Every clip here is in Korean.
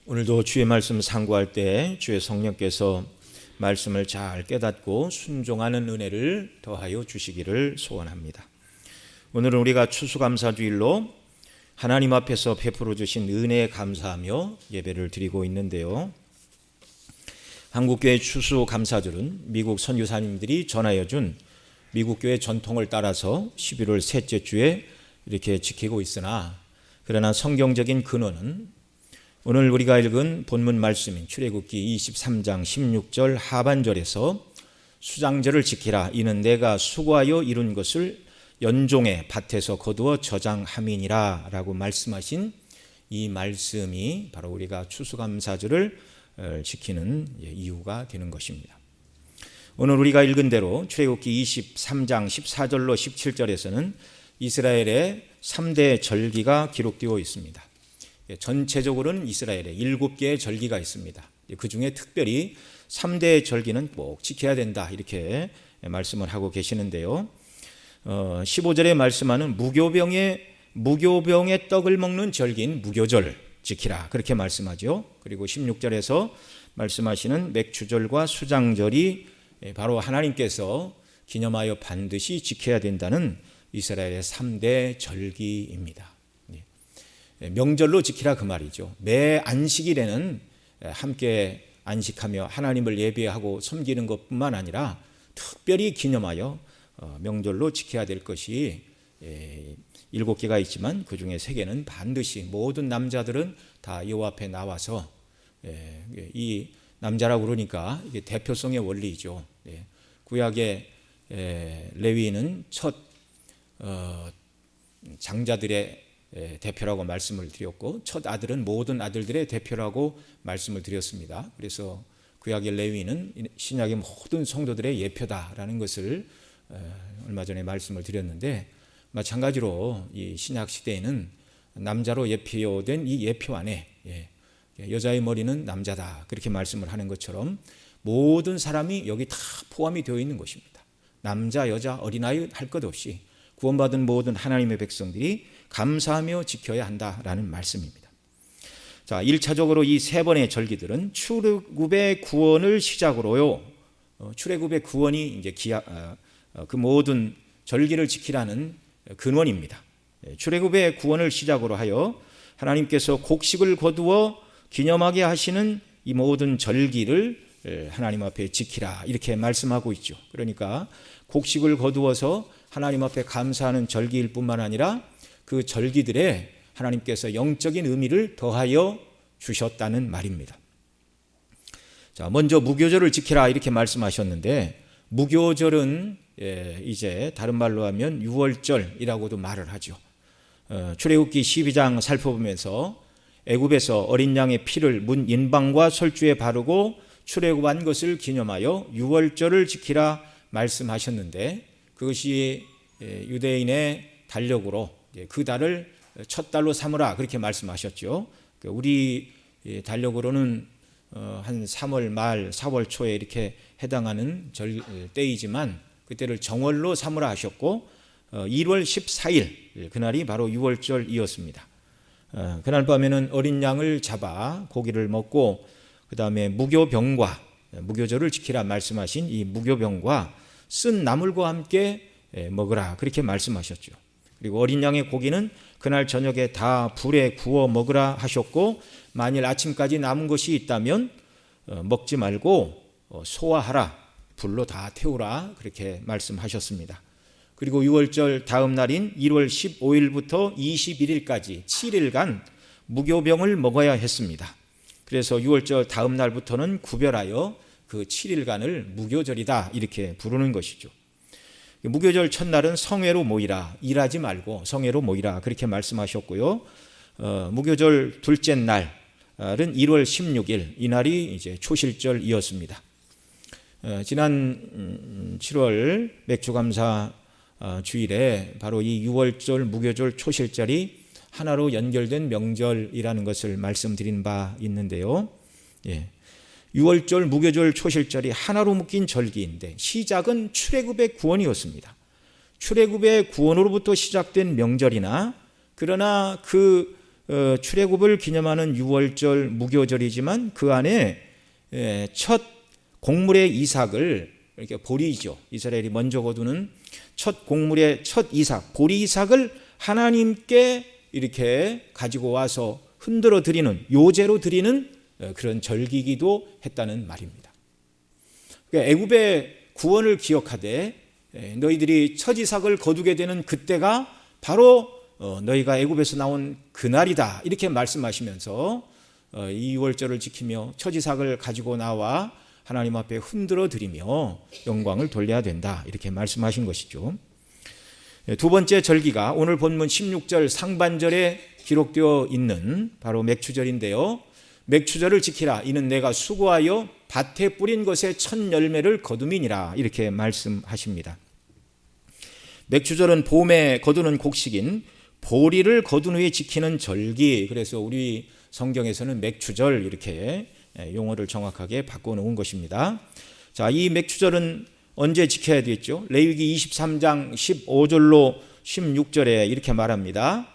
오늘도 주의 말씀 상고할 때 주의 성령께서 말씀을 잘 깨닫고 순종하는 은혜를 더하여 주시기를 소원합니다. 오늘은 우리가 추수감사주일로 하나님 앞에서 베풀어 주신 은혜에 감사하며 예배를 드리고 있는데요. 한국교회 추수감사절은 미국 선교사님들이 전하여 준 미국교회 전통을 따라서 11월 셋째 주에 이렇게 지키고 있으나, 그러나 성경적인 근원은 오늘 우리가 읽은 본문 말씀인 출애굽기 23장 16절 하반절에서 수장절을 지키라, 이는 내가 수고하여 이룬 것을 연종의 밭에서 거두어 저장함이니라 라고 말씀하신 이 말씀이 바로 우리가 추수감사절을 지키는 이유가 되는 것입니다. 오늘 우리가 읽은 대로 출애굽기 23장 14절로 17절에서는 이스라엘의 3대 절기가 기록되어 있습니다. 전체적으로는 이스라엘에 7개의 절기가 있습니다. 그 중에 특별히 3대 절기는 꼭 지켜야 된다, 이렇게 말씀을 하고 계시는데요. 15절에 말씀하는 무교병의 떡을 먹는 절기인 무교절 지키라, 그렇게 말씀하죠. 그리고 16절에서 말씀하시는 맥주절과 수장절이 바로 하나님께서 기념하여 반드시 지켜야 된다는 이스라엘의 3대 절기입니다. 명절로 지키라, 그 말이죠. 매 안식일에는 함께 안식하며 하나님을 예배하고 섬기는 것뿐만 아니라 특별히 기념하여 명절로 지켜야 될 것이 7개가 있지만 그 중에 3개는 반드시 모든 남자들은 다 여호와 앞에 나와서, 이 남자라고 그러니까 이게 대표성의 원리죠. 구약의 레위인은 첫 장자들의 대표라고 말씀을 드렸고, 첫 아들은 모든 아들들의 대표라고 말씀을 드렸습니다. 그래서 구약의 레위인은 신약의 모든 성도들의 예표다라는 것을 얼마 전에 말씀을 드렸는데, 마찬가지로 이 신약 시대에는 남자로 예표된 이 예표 안에 여자의 머리는 남자다, 그렇게 말씀을 하는 것처럼 모든 사람이 여기 다 포함이 되어 있는 것입니다. 남자, 여자, 어린아이 할 것 없이 구원받은 모든 하나님의 백성들이 감사하며 지켜야 한다라는 말씀입니다. 자, 1차적으로 이 3번의 절기들은 출애굽의 구원을 시작으로요. 출애굽의 구원이 이제 그 모든 절기를 지키라는 근원입니다. 출애굽의 구원을 시작으로 하여 하나님께서 곡식을 거두어 기념하게 하시는 이 모든 절기를 하나님 앞에 지키라, 이렇게 말씀하고 있죠. 그러니까 곡식을 거두어서 하나님 앞에 감사하는 절기일 뿐만 아니라 그 절기들에 하나님께서 영적인 의미를 더하여 주셨다는 말입니다. 자, 먼저 무교절을 지키라, 이렇게 말씀하셨는데, 무교절은 이제 다른 말로 하면 유월절이라고도 말을 하죠. 출애굽기 12장 살펴보면서 애굽에서 어린 양의 피를 문 인방과 설주에 바르고 출애굽한 것을 기념하여 유월절을 지키라 말씀하셨는데, 그것이 유대인의 달력으로 그 달을 첫 달로 삼으라, 그렇게 말씀하셨죠. 우리 달력으로는 한 3월 말 4월 초에 이렇게 해당하는 때이지만 그때를 정월로 삼으라 하셨고, 1월 14일 그날이 바로 유월절이었습니다. 그날 밤에는 어린 양을 잡아 고기를 먹고, 그 다음에 무교병과, 무교절을 지키라 말씀하신 이 무교병과 쓴 나물과 함께 먹으라, 그렇게 말씀하셨죠. 그리고 어린 양의 고기는 그날 저녁에 다 불에 구워 먹으라 하셨고, 만일 아침까지 남은 것이 있다면 먹지 말고 소화하라, 불로 다 태우라, 그렇게 말씀하셨습니다. 그리고 유월절 다음 날인 1월 15일부터 21일까지 7일간 무교병을 먹어야 했습니다. 그래서 유월절 다음 날부터는 구별하여 그 7일간을 무교절이다, 이렇게 부르는 것이죠. 무교절 첫날은 성회로 모이라, 일하지 말고 성회로 모이라, 그렇게 말씀하셨고요. 무교절 둘째 날은 1월 16일, 이날이 이제 초실절이었습니다. 지난 7월 맥주감사 주일에 바로 이 유월절, 무교절, 초실절이 하나로 연결된 명절이라는 것을 말씀드린 바 있는데요. 유월절, 무교절, 초실절이 하나로 묶인 절기인데 시작은 출애굽의 구원이었습니다. 출애굽의 구원으로부터 시작된 명절이나, 그러나 그 출애굽을 기념하는 유월절 무교절이지만 그 안에 첫 곡물의 이삭을 이렇게 보리죠. 이스라엘이 먼저 거두는 첫 곡물의 첫 이삭, 보리 이삭을 하나님께 이렇게 가지고 와서 흔들어 드리는, 요제로 드리는 그런 절기기도 했다는 말입니다. 그러니까 애굽의 구원을 기억하되 너희들이 첫 이삭을 거두게 되는 그때가 바로 너희가 애굽에서 나온 그날이다, 이렇게 말씀하시면서 이 유월절을 지키며 첫 이삭을 가지고 나와 하나님 앞에 흔들어 드리며 영광을 돌려야 된다, 이렇게 말씀하신 것이죠. 두 번째 절기가 오늘 본문 16절 상반절에 기록되어 있는 바로 맥추절인데요. 맥추절을 지키라, 이는 내가 수고하여 밭에 뿌린 것의 첫 열매를 거둠이니라, 이렇게 말씀하십니다. 맥추절은 봄에 거두는 곡식인 보리를 거둔 후에 지키는 절기, 그래서 우리 성경에서는 맥추절 이렇게 용어를 정확하게 바꿔놓은 것입니다. 자, 이 맥추절은 언제 지켜야 되겠죠? 레위기 23장 15절로 16절에 이렇게 말합니다.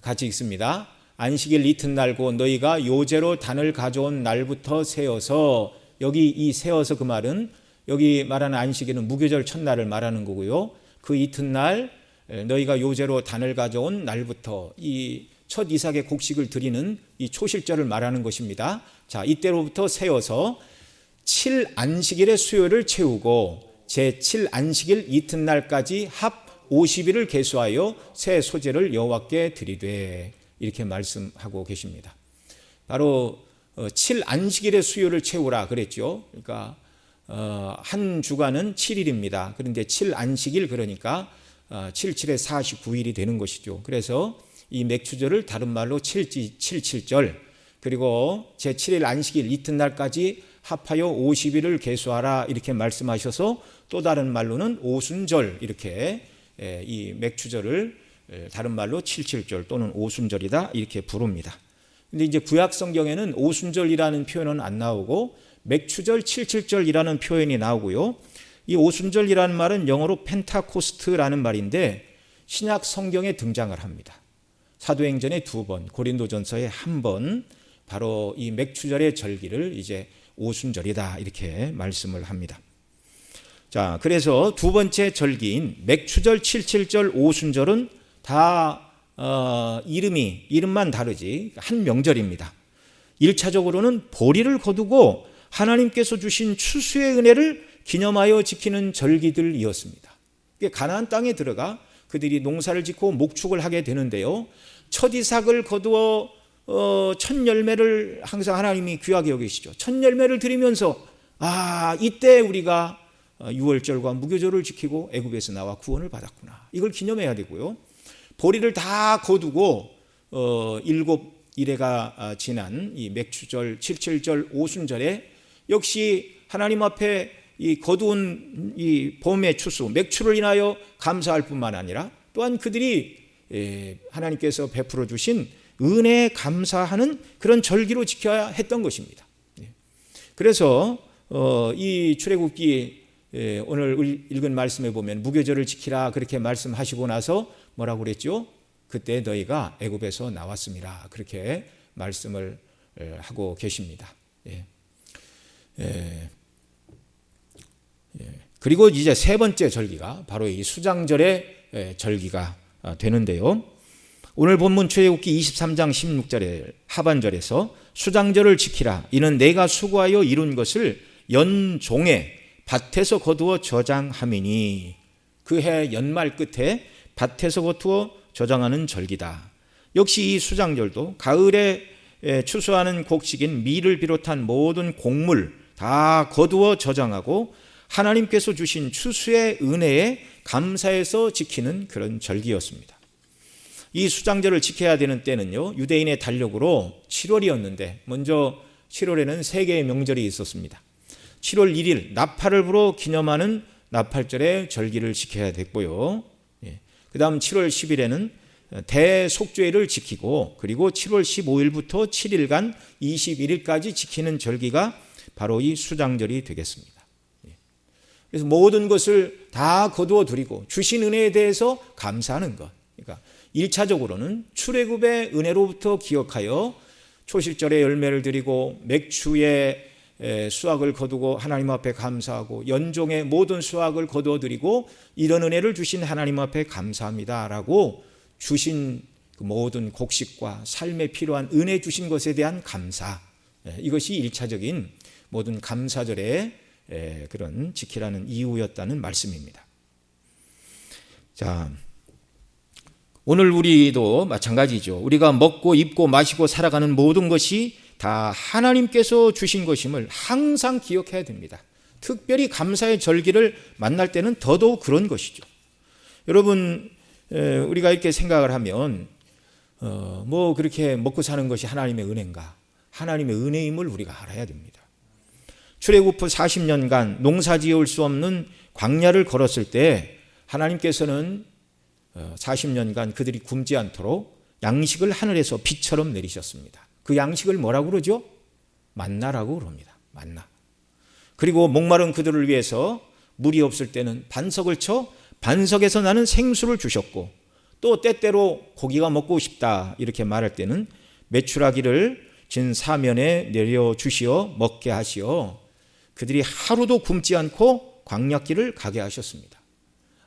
같이 읽습니다. 안식일 이튿날고 너희가 요제로 단을 가져온 날부터 세어서, 여기 이 세어서 그 말은 여기 말하는 안식일은 무교절 첫날을 말하는 거고요. 그 이튿날 너희가 요제로 단을 가져온 날부터 이 첫 이삭의 곡식을 드리는 이 초실절을 말하는 것입니다. 자, 이때로부터 세어서 7안식일의 수요를 채우고 제7안식일 이튿날까지 합 50일을 계수하여 새 소재를 여호와께 드리되, 이렇게 말씀하고 계십니다. 바로 7안식일의 수요를 채우라 그랬죠. 그러니까 한 주간은 7일입니다. 그런데 7안식일, 그러니까 77에 49일이 되는 것이죠. 그래서 이 맥추절을 다른 말로 7.7절, 그리고 제7일 안식일 이튿날까지 합하여 50일을 계수하라, 이렇게 말씀하셔서 또 다른 말로는 오순절, 이렇게 이 맥추절을 다른 말로 7.7절 또는 오순절이다, 이렇게 부릅니다. 근데 이제 구약 성경에는 오순절이라는 표현은 안 나오고 맥추절 7.7절이라는 표현이 나오고요. 이 오순절이라는 말은 영어로 펜타코스트라는 말인데 신약 성경에 등장을 합니다. 사도행전에 2번, 고린도전서에 1번, 바로 이 맥추절의 절기를 이제 오순절이다, 이렇게 말씀을 합니다. 자, 그래서 두 번째 절기인 맥추절, 7.7절, 오순절은 다 이름만 다르지 한 명절입니다. 1차적으로는 보리를 거두고 하나님께서 주신 추수의 은혜를 기념하여 지키는 절기들이었습니다. 가나안 땅에 들어가 그들이 농사를 짓고 목축을 하게 되는데요. 첫 이삭을 거두어 첫 열매를 항상 하나님이 귀하게 여기시죠. 첫 열매를 드리면서 이때 우리가 유월절과 무교절을 지키고 애굽에서 나와 구원을 받았구나, 이걸 기념해야 되고요. 보리를 다 거두고 7일에가 지난 이 맥추절, 7.7절, 오순절에 역시 하나님 앞에 이 거두은 이 봄의 추수, 맥추를 인하여 감사할 뿐만 아니라 또한 그들이 하나님께서 베풀어 주신 은혜에 감사하는 그런 절기로 지켜야 했던 것입니다. 그래서 이 출애굽기 오늘 읽은 말씀에 보면 무교절을 지키라, 그렇게 말씀하시고 나서 뭐라고 그랬죠? 그때 너희가 애굽에서 나왔습니다, 그렇게 말씀을 하고 계십니다. 그리고 이제 세 번째 절기가 바로 이 수장절의 절기가 되는데요. 오늘 본문 출애굽기 23장 16절에 하반절에서 수장절을 지키라, 이는 내가 수고하여 이룬 것을 연종에 밭에서 거두어 저장함이니, 그 해 연말 끝에 밭에서 거두어 저장하는 절기다. 역시 이 수장절도 가을에 추수하는 곡식인 밀을 비롯한 모든 곡물 다 거두어 저장하고 하나님께서 주신 추수의 은혜에 감사해서 지키는 그런 절기였습니다. 이 수장절을 지켜야 되는 때는요, 유대인의 달력으로 7월이었는데 먼저 7월에는 세 개의 명절이 있었습니다. 7월 1일 나팔을 불어 기념하는 나팔절의 절기를 지켜야 됐고요. 그 다음 7월 10일에는 대속죄를 지키고, 그리고 7월 15일부터 7일간 21일까지 지키는 절기가 바로 이 수장절이 되겠습니다. 그래서 모든 것을 다 거두어 드리고 주신 은혜에 대해서 감사하는 것. 그러니까 1차적으로는 출애굽의 은혜로부터 기억하여 초실절에 열매를 드리고 맥추의 수확을 거두고 하나님 앞에 감사하고 연종의 모든 수확을 거두어드리고 이런 은혜를 주신 하나님 앞에 감사합니다라고 주신 그 모든 곡식과 삶에 필요한 은혜 주신 것에 대한 감사, 이것이 1차적인 모든 감사절의 그런 지키라는 이유였다는 말씀입니다. 자, 오늘 우리도 마찬가지죠. 우리가 먹고 입고 마시고 살아가는 모든 것이 다 하나님께서 주신 것임을 항상 기억해야 됩니다. 특별히 감사의 절기를 만날 때는 더더욱 그런 것이죠. 여러분, 우리가 이렇게 생각을 하면 뭐 그렇게 먹고 사는 것이 하나님의 은혜인가? 하나님의 은혜임을 우리가 알아야 됩니다. 출애굽 후 40년간 농사 지을 수 없는 광야를 걸었을 때 하나님께서는 40년간 그들이 굶지 않도록 양식을 하늘에서 비처럼 내리셨습니다. 그 양식을 뭐라고 그러죠? 만나라고 그럽니다. 만나. 그리고 목마른 그들을 위해서 물이 없을 때는 반석을 쳐 반석에서 나는 생수를 주셨고, 또 때때로 고기가 먹고 싶다 이렇게 말할 때는 메추라기를 진 사면에 내려주시어 먹게 하시어 그들이 하루도 굶지 않고 광야길을 가게 하셨습니다.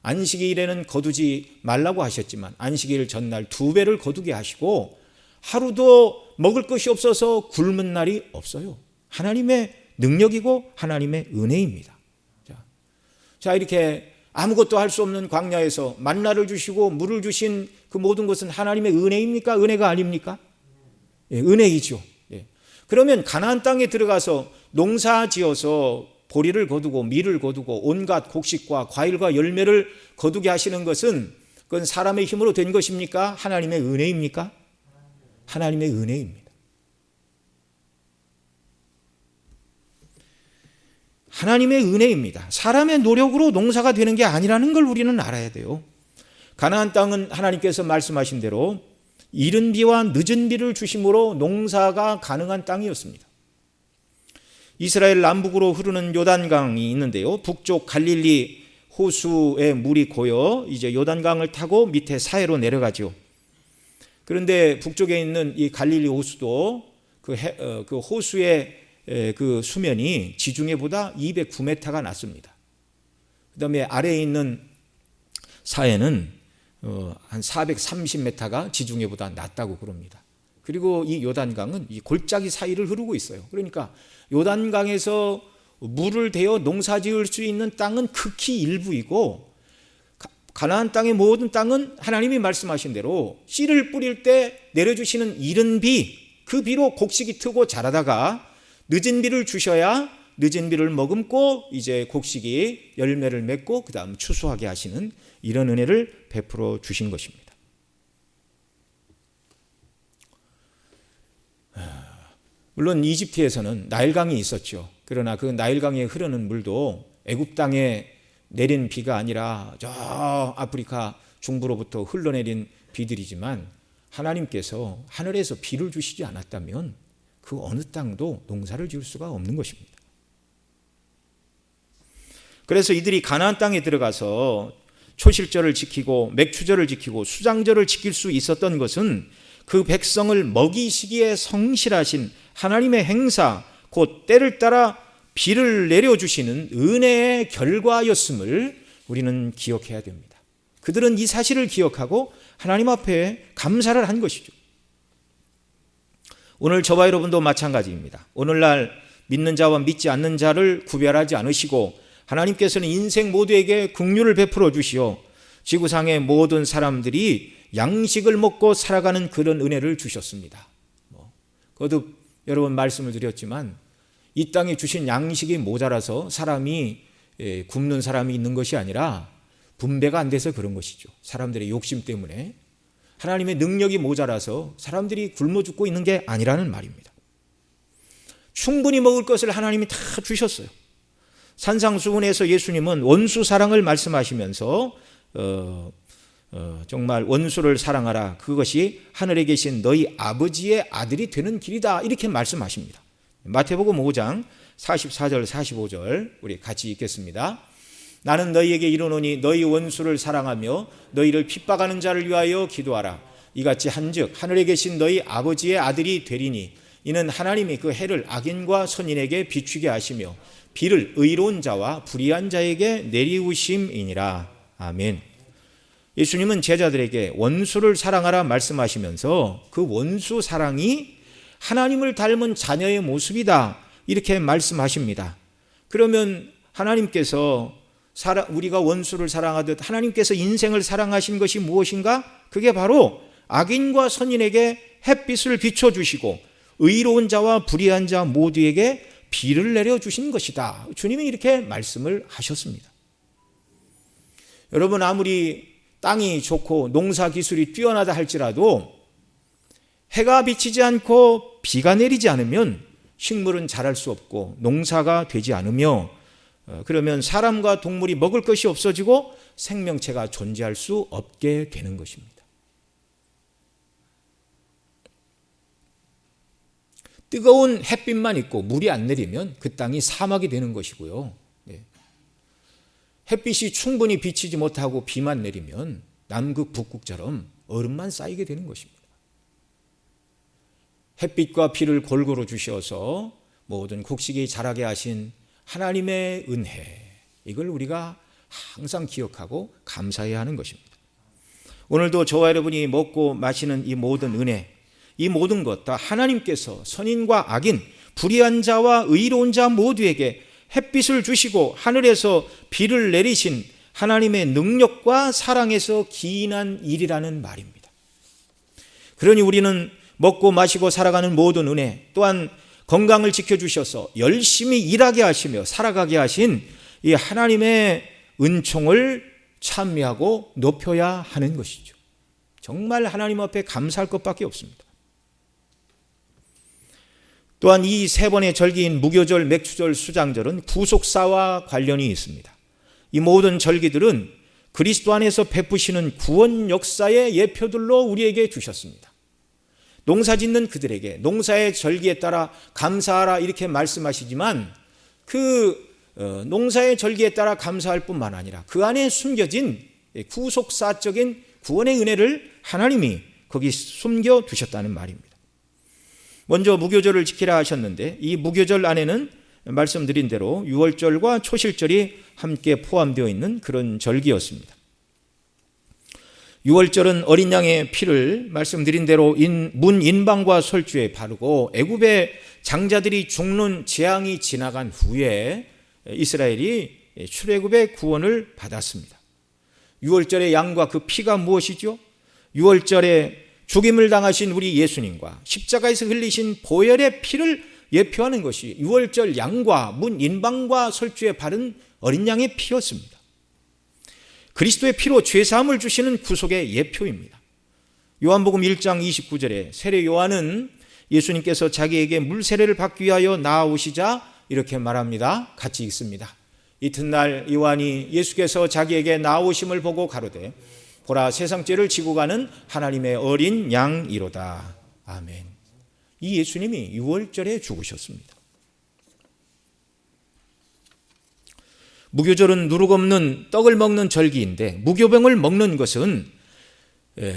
안식일에는 거두지 말라고 하셨지만 안식일 전날 2배를 거두게 하시고 하루도 먹을 것이 없어서 굶은 날이 없어요. 하나님의 능력이고 하나님의 은혜입니다. 자, 이렇게 아무것도 할 수 없는 광야에서 만나를 주시고 물을 주신 그 모든 것은 하나님의 은혜입니까? 은혜가 아닙니까? 예, 은혜이죠. 예. 그러면 가나안 땅에 들어가서 농사 지어서 보리를 거두고 밀을 거두고 온갖 곡식과 과일과 열매를 거두게 하시는 것은 그건 사람의 힘으로 된 것입니까? 하나님의 은혜입니까? 하나님의 은혜입니다. 하나님의 은혜입니다. 사람의 노력으로 농사가 되는 게 아니라는 걸 우리는 알아야 돼요. 가나안 땅은 하나님께서 말씀하신 대로 이른 비와 늦은 비를 주심으로 농사가 가능한 땅이었습니다. 이스라엘 남북으로 흐르는 요단강이 있는데요. 북쪽 갈릴리 호수에 물이 고여 이제 요단강을 타고 밑에 사해로 내려가죠. 그런데 북쪽에 있는 이 갈릴리 호수도 그 호수의 그 수면이 지중해보다 209m가 낮습니다. 그 다음에 아래에 있는 사해는 한 430m가 지중해보다 낮다고 그럽니다. 그리고 이 요단강은 이 골짜기 사이를 흐르고 있어요. 그러니까 요단강에서 물을 대어 농사 지을 수 있는 땅은 극히 일부이고 가나안 땅의 모든 땅은 하나님이 말씀하신 대로 씨를 뿌릴 때 내려주시는 이른 비, 그 비로 곡식이 트고 자라다가 늦은 비를 주셔야 늦은 비를 머금고 이제 곡식이 열매를 맺고 그 다음 추수하게 하시는 이런 은혜를 베풀어 주신 것입니다. 물론 이집트에서는 나일강이 있었죠. 그러나 그 나일강에 흐르는 물도 애굽 땅에 내린 비가 아니라 저 아프리카 중부로부터 흘러내린 비들이지만 하나님께서 하늘에서 비를 주시지 않았다면 그 어느 땅도 농사를 지을 수가 없는 것입니다. 그래서 이들이 가나안 땅에 들어가서 초실절을 지키고 맥추절을 지키고 수장절을 지킬 수 있었던 것은 그 백성을 먹이시기에 성실하신 하나님의 행사, 곧 때를 따라 비를 내려주시는 은혜의 결과였음을 우리는 기억해야 됩니다. 그들은 이 사실을 기억하고 하나님 앞에 감사를 한 것이죠. 오늘 저와 여러분도 마찬가지입니다. 오늘날 믿는 자와 믿지 않는 자를 구별하지 않으시고 하나님께서는 인생 모두에게 긍휼을 베풀어 주시어 지구상의 모든 사람들이 양식을 먹고 살아가는 그런 은혜를 주셨습니다. 거듭 여러 번 말씀을 드렸지만 이 땅에 주신 양식이 모자라서 사람이 굶는 사람이 있는 것이 아니라 분배가 안 돼서 그런 것이죠. 사람들의 욕심 때문에 하나님의 능력이 모자라서 사람들이 굶어 죽고 있는 게 아니라는 말입니다. 충분히 먹을 것을 하나님이 다 주셨어요. 산상수훈에서 예수님은 원수 사랑을 말씀하시면서 정말 원수를 사랑하라, 그것이 하늘에 계신 너희 아버지의 아들이 되는 길이다, 이렇게 말씀하십니다. 마태복음 5장 44절 45절 우리 같이 읽겠습니다. 나는 너희에게 이르노니 너희 원수를 사랑하며 너희를 핍박하는 자를 위하여 기도하라. 이같이 한즉 하늘에 계신 너희 아버지의 아들이 되리니 이는 하나님이 그 해를 악인과 선인에게 비추게 하시며 비를 의로운 자와 불의한 자에게 내리우심이니라. 아멘. 예수님은 제자들에게 원수를 사랑하라 말씀하시면서 그 원수 사랑이 하나님을 닮은 자녀의 모습이다 이렇게 말씀하십니다. 그러면 하나님께서 우리가 원수를 사랑하듯 하나님께서 인생을 사랑하신 것이 무엇인가? 그게 바로 악인과 선인에게 햇빛을 비춰주시고 의로운 자와 불의한 자 모두에게 비를 내려주신 것이다. 주님이 이렇게 말씀을 하셨습니다. 여러분, 아무리 땅이 좋고 농사 기술이 뛰어나다 할지라도 해가 비치지 않고 비가 내리지 않으면 식물은 자랄 수 없고 농사가 되지 않으며 그러면 사람과 동물이 먹을 것이 없어지고 생명체가 존재할 수 없게 되는 것입니다. 뜨거운 햇빛만 있고 물이 안 내리면 그 땅이 사막이 되는 것이고요. 햇빛이 충분히 비치지 못하고 비만 내리면 남극 북극처럼 얼음만 쌓이게 되는 것입니다. 햇빛과 비를 골고루 주셔서 모든 곡식이 자라게 하신 하나님의 은혜, 이걸 우리가 항상 기억하고 감사해야 하는 것입니다. 오늘도 저와 여러분이 먹고 마시는 이 모든 은혜, 이 모든 것 다 하나님께서 선인과 악인, 불의한 자와 의로운 자 모두에게 햇빛을 주시고 하늘에서 비를 내리신 하나님의 능력과 사랑에서 기인한 일이라는 말입니다. 그러니 우리는 먹고 마시고 살아가는 모든 은혜, 또한 건강을 지켜주셔서 열심히 일하게 하시며 살아가게 하신 이 하나님의 은총을 찬미하고 높여야 하는 것이죠. 정말 하나님 앞에 감사할 것밖에 없습니다. 또한 이 세 번의 절기인 무교절, 맥추절, 수장절은 구속사와 관련이 있습니다. 이 모든 절기들은 그리스도 안에서 베푸시는 구원 역사의 예표들로 우리에게 주셨습니다. 농사짓는 그들에게 농사의 절기에 따라 감사하라 이렇게 말씀하시지만 그 농사의 절기에 따라 감사할 뿐만 아니라 그 안에 숨겨진 구속사적인 구원의 은혜를 하나님이 거기 숨겨두셨다는 말입니다. 먼저 무교절을 지키라 하셨는데 이 무교절 안에는 말씀드린 대로 유월절과 초실절이 함께 포함되어 있는 그런 절기였습니다. 유월절은 어린 양의 피를 말씀드린 대로 문 인방과 설주에 바르고 애굽의 장자들이 죽는 재앙이 지나간 후에 이스라엘이 출애굽의 구원을 받았습니다. 유월절의 양과 그 피가 무엇이죠? 유월절에 죽임을 당하신 우리 예수님과 십자가에서 흘리신 보혈의 피를 예표하는 것이 유월절 양과 문 인방과 설주에 바른 어린 양의 피였습니다. 그리스도의 피로 죄사함을 주시는 구속의 예표입니다. 요한복음 1장 29절에 세례 요한은 예수님께서 자기에게 물세례를 받기 위하여 나아오시자 이렇게 말합니다. 같이 읽습니다. 이튿날 요한이 예수께서 자기에게 나아오심을 보고 가로되 보라, 세상 죄를 지고 가는 하나님의 어린 양이로다. 아멘. 이 예수님이 유월절에 죽으셨습니다. 무교절은 누룩 없는 떡을 먹는 절기인데 무교병을 먹는 것은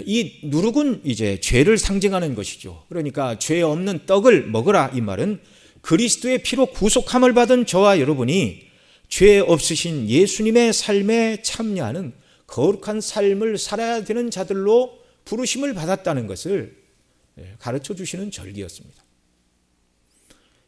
이 누룩은 이제 죄를 상징하는 것이죠. 그러니까 죄 없는 떡을 먹으라 이 말은 그리스도의 피로 구속함을 받은 저와 여러분이 죄 없으신 예수님의 삶에 참여하는 거룩한 삶을 살아야 되는 자들로 부르심을 받았다는 것을 가르쳐 주시는 절기였습니다.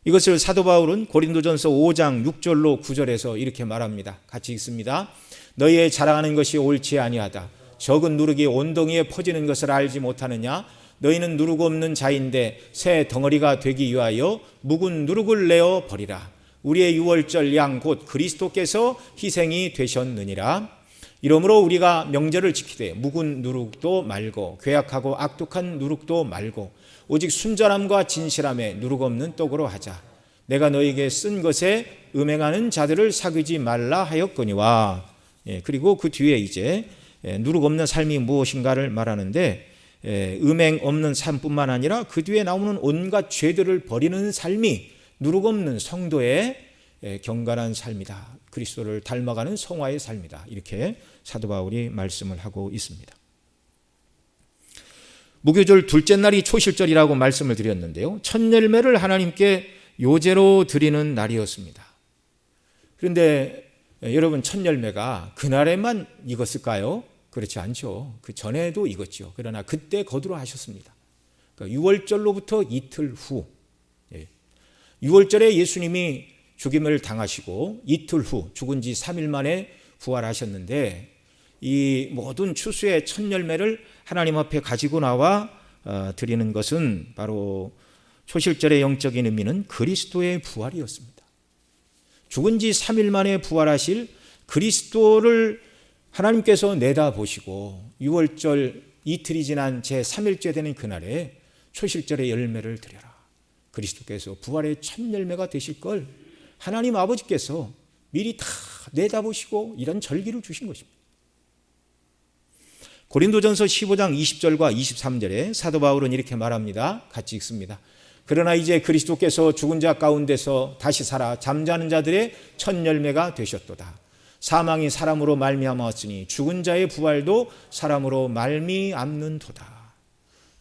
이것을 사도 바울은 고린도전서 5장 6절로 9절에서 이렇게 말합니다. 같이 읽습니다. 너희의 자랑하는 것이 옳지 아니하다. 적은 누룩이 온덩이에 퍼지는 것을 알지 못하느냐? 너희는 누룩 없는 자인데 새 덩어리가 되기 위하여 묵은 누룩을 내어 버리라. 우리의 유월절 양 곧 그리스도께서 희생이 되셨느니라. 이러므로 우리가 명절을 지키되 묵은 누룩도 말고 괴악하고 악독한 누룩도 말고 오직 순전함과 진실함에 누룩 없는 떡으로 하자. 내가 너에게 쓴 것에 음행하는 자들을 사귀지 말라 하였거니와. 그리고 그 뒤에 이제 누룩 없는 삶이 무엇인가를 말하는데 음행 없는 삶뿐만 아니라 그 뒤에 나오는 온갖 죄들을 버리는 삶이 누룩 없는 성도의 경건한 삶이다. 그리스도를 닮아가는 성화의 삶이다. 이렇게 사도 바울이 말씀을 하고 있습니다. 무교절 둘째 날이 초실절이라고 말씀을 드렸는데요. 첫 열매를 하나님께 요제로 드리는 날이었습니다. 그런데 여러분, 첫 열매가 그날에만 익었을까요? 그렇지 않죠. 그 전에도 익었죠. 그러나 그때 거두러 하셨습니다. 그러니까 6월절로부터 이틀 후, 6월절에 예수님이 죽임을 당하시고 이틀 후 죽은 지 3일 만에 부활하셨는데, 이 모든 추수의 첫 열매를 하나님 앞에 가지고 나와 드리는 것은 바로 초실절의 영적인 의미는 그리스도의 부활이었습니다. 죽은 지 3일 만에 부활하실 그리스도를 하나님께서 내다보시고 6월절 이틀이 지난 제3일째 되는 그날에 초실절의 열매를 드려라. 그리스도께서 부활의 첫 열매가 되실 걸 하나님 아버지께서 미리 다 내다보시고 이런 절기를 주신 것입니다. 고린도전서 15장 20절과 23절에 사도 바울은 이렇게 말합니다. 같이 읽습니다. 그러나 이제 그리스도께서 죽은 자 가운데서 다시 살아 잠자는 자들의 첫 열매가 되셨도다. 사망이 사람으로 말미암았으니 죽은 자의 부활도 사람으로 말미암는도다.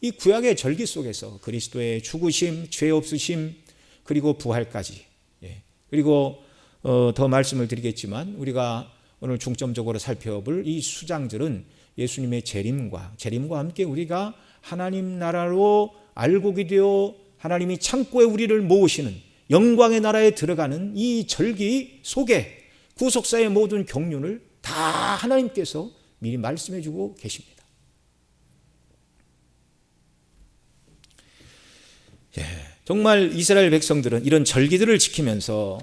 이 구약의 절기 속에서 그리스도의 죽으심, 죄 없으심, 그리고 부활까지, 그리고 더 말씀을 드리겠지만 우리가 오늘 중점적으로 살펴볼 이 수장들은 예수님의 재림과 함께 우리가 하나님 나라로 알곡이 되어 하나님이 창고에 우리를 모으시는 영광의 나라에 들어가는 이 절기 속에 구속사의 모든 경륜을 다 하나님께서 미리 말씀해 주고 계십니다. 정말 이스라엘 백성들은 이런 절기들을 지키면서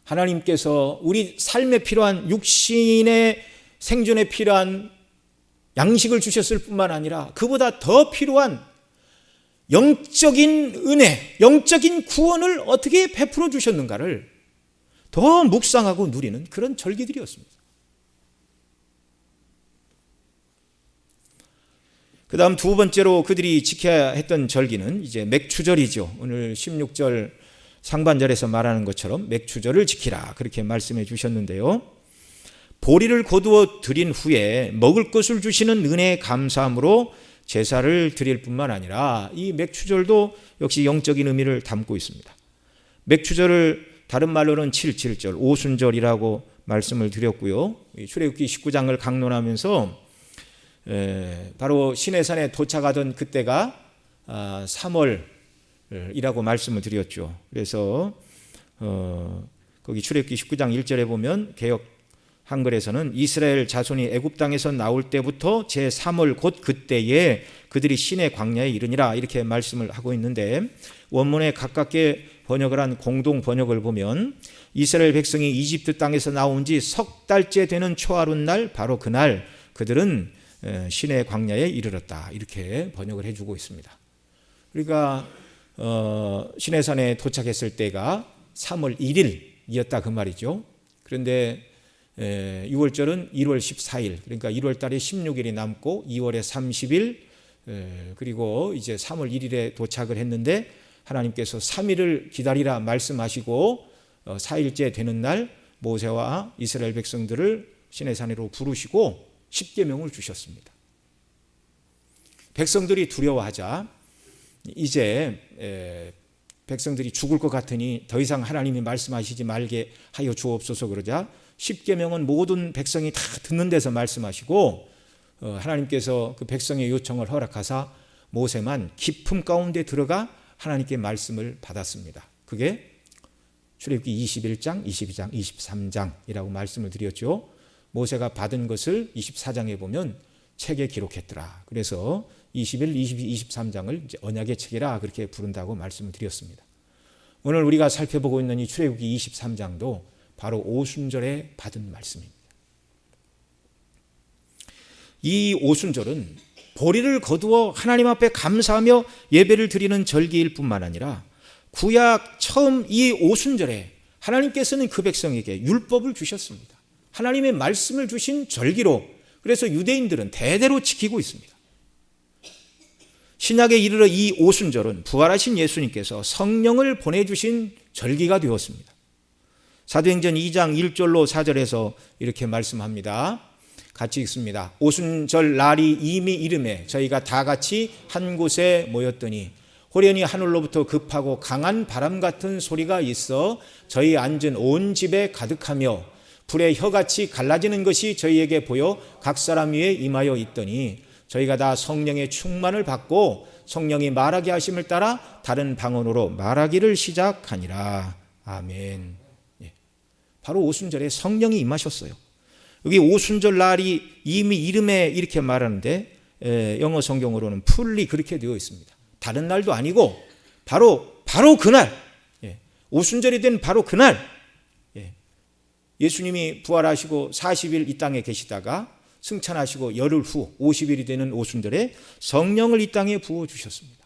하나님께서 우리 삶에 필요한 육신의 생존에 필요한 양식을 주셨을 뿐만 아니라 그보다 더 필요한 영적인 은혜, 영적인 구원을 어떻게 베풀어 주셨는가를 더 묵상하고 누리는 그런 절기들이었습니다. 그 다음 두 번째로 그들이 지켜야 했던 절기는 이제 맥추절이죠. 오늘 16절 상반절에서 말하는 것처럼 맥추절을 지키라 그렇게 말씀해 주셨는데요. 보리를 거두어 드린 후에 먹을 것을 주시는 은혜에 감사함으로 제사를 드릴 뿐만 아니라 이 맥추절도 역시 영적인 의미를 담고 있습니다. 맥추절을 다른 말로는 7.7절, 오순절이라고 말씀을 드렸고요. 출애굽기 19장을 강론하면서 바로 시내산에 도착하던 그때가 3월이라고 말씀을 드렸죠. 그래서 거기 출애굽기 19장 1절에 보면 개역 한글에서는 이스라엘 자손이 애굽 땅에서 나올 때부터 제3월 곧 그때에 그들이 시내 광야에 이르니라 이렇게 말씀을 하고 있는데, 원문에 가깝게 번역을 한 공동 번역을 보면 이스라엘 백성이 이집트 땅에서 나온 지 석 달째 되는 초하룻날 바로 그날 그들은 시내 광야에 이르렀다 이렇게 번역을 해주고 있습니다. 그러니까 시내산에 도착했을 때가 3월 1일이었다 그 말이죠. 그런데 6월절은 1월 14일, 그러니까 1월 달에 16일이 남고 2월에 30일, 그리고 이제 3월 1일에 도착을 했는데 하나님께서 3일을 기다리라 말씀하시고 4일째 되는 날 모세와 이스라엘 백성들을 시내산으로 부르시고 십계명을 주셨습니다. 백성들이 두려워하자 이제 백성들이 죽을 것 같으니 더 이상 하나님이 말씀하시지 말게 하여 주옵소서 그러자 십계명은 모든 백성이 다 듣는 데서 말씀하시고 하나님께서 그 백성의 요청을 허락하사 모세만 깊음 가운데 들어가 하나님께 말씀을 받았습니다. 그게 출애굽기 21장, 22장, 23장이라고 말씀을 드렸죠. 모세가 받은 것을 24장에 보면 책에 기록했더라. 그래서 21, 22, 23장을 이제 언약의 책이라 그렇게 부른다고 말씀을 드렸습니다. 오늘 우리가 살펴보고 있는 이 출애굽기 23장도 바로 오순절에 받은 말씀입니다. 이 오순절은 보리를 거두어 하나님 앞에 감사하며 예배를 드리는 절기일 뿐만 아니라 구약 처음 이 오순절에 하나님께서는 그 백성에게 율법을 주셨습니다. 하나님의 말씀을 주신 절기로, 그래서 유대인들은 대대로 지키고 있습니다. 신약에 이르러 이 오순절은 부활하신 예수님께서 성령을 보내주신 절기가 되었습니다. 사도행전 2장 1절로 4절에서 이렇게 말씀합니다. 같이 읽습니다. 오순절 날이 이미 이름에 저희가 다 같이 한 곳에 모였더니 호련히 하늘로부터 급하고 강한 바람 같은 소리가 있어 저희 앉은 온 집에 가득하며 불의 혀같이 갈라지는 것이 저희에게 보여 각 사람 위에 임하여 있더니 저희가 다 성령의 충만을 받고 성령이 말하게 하심을 따라 다른 방언으로 말하기를 시작하니라. 아멘. 바로 오순절에 성령이 임하셨어요. 여기 오순절 날이 이미 이름에 이렇게 말하는데 영어 성경으로는 풀리 그렇게 되어 있습니다. 다른 날도 아니고 바로 그날, 오순절이 된 바로 그날, 예수님이 부활하시고 40일 이 땅에 계시다가 승천하시고 열흘 후 50일이 되는 오순절에 성령을 이 땅에 부어주셨습니다.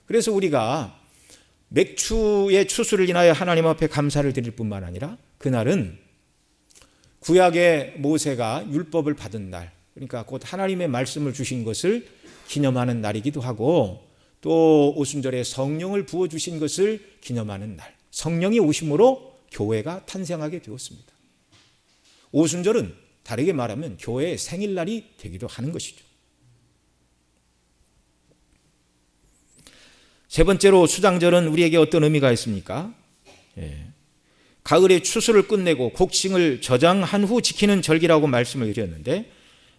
그래서 우리가 맥추의 추수를 인하여 하나님 앞에 감사를 드릴 뿐만 아니라 그날은 구약의 모세가 율법을 받은 날, 그러니까 곧 하나님의 말씀을 주신 것을 기념하는 날이기도 하고 또 오순절에 성령을 부어주신 것을 기념하는 날, 성령이 오심으로 교회가 탄생하게 되었습니다. 오순절은 다르게 말하면 교회의 생일날이 되기도 하는 것이죠. 세 번째로 수장절은 우리에게 어떤 의미가 있습니까? 가을의 추수를 끝내고 곡식을 저장한 후 지키는 절기라고 말씀을 드렸는데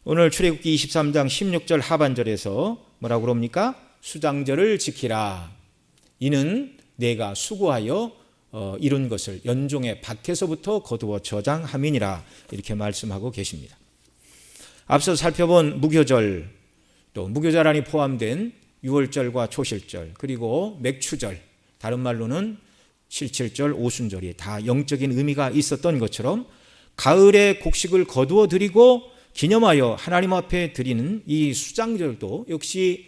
오늘 출애굽기 23장 16절 하반절에서 뭐라고 그럽니까? 수장절을 지키라. 이는 내가 수고하여 이룬 것을 연종의 밭에서부터 거두어 저장함이니라. 이렇게 말씀하고 계십니다. 앞서 살펴본 무교절, 또 무교절 안에 포함된 유월절과 초실절, 그리고 맥추절, 다른 말로는 실칠절, 오순절이 다 영적인 의미가 있었던 것처럼 가을에 곡식을 거두어 드리고 기념하여 하나님 앞에 드리는 이 수장절도 역시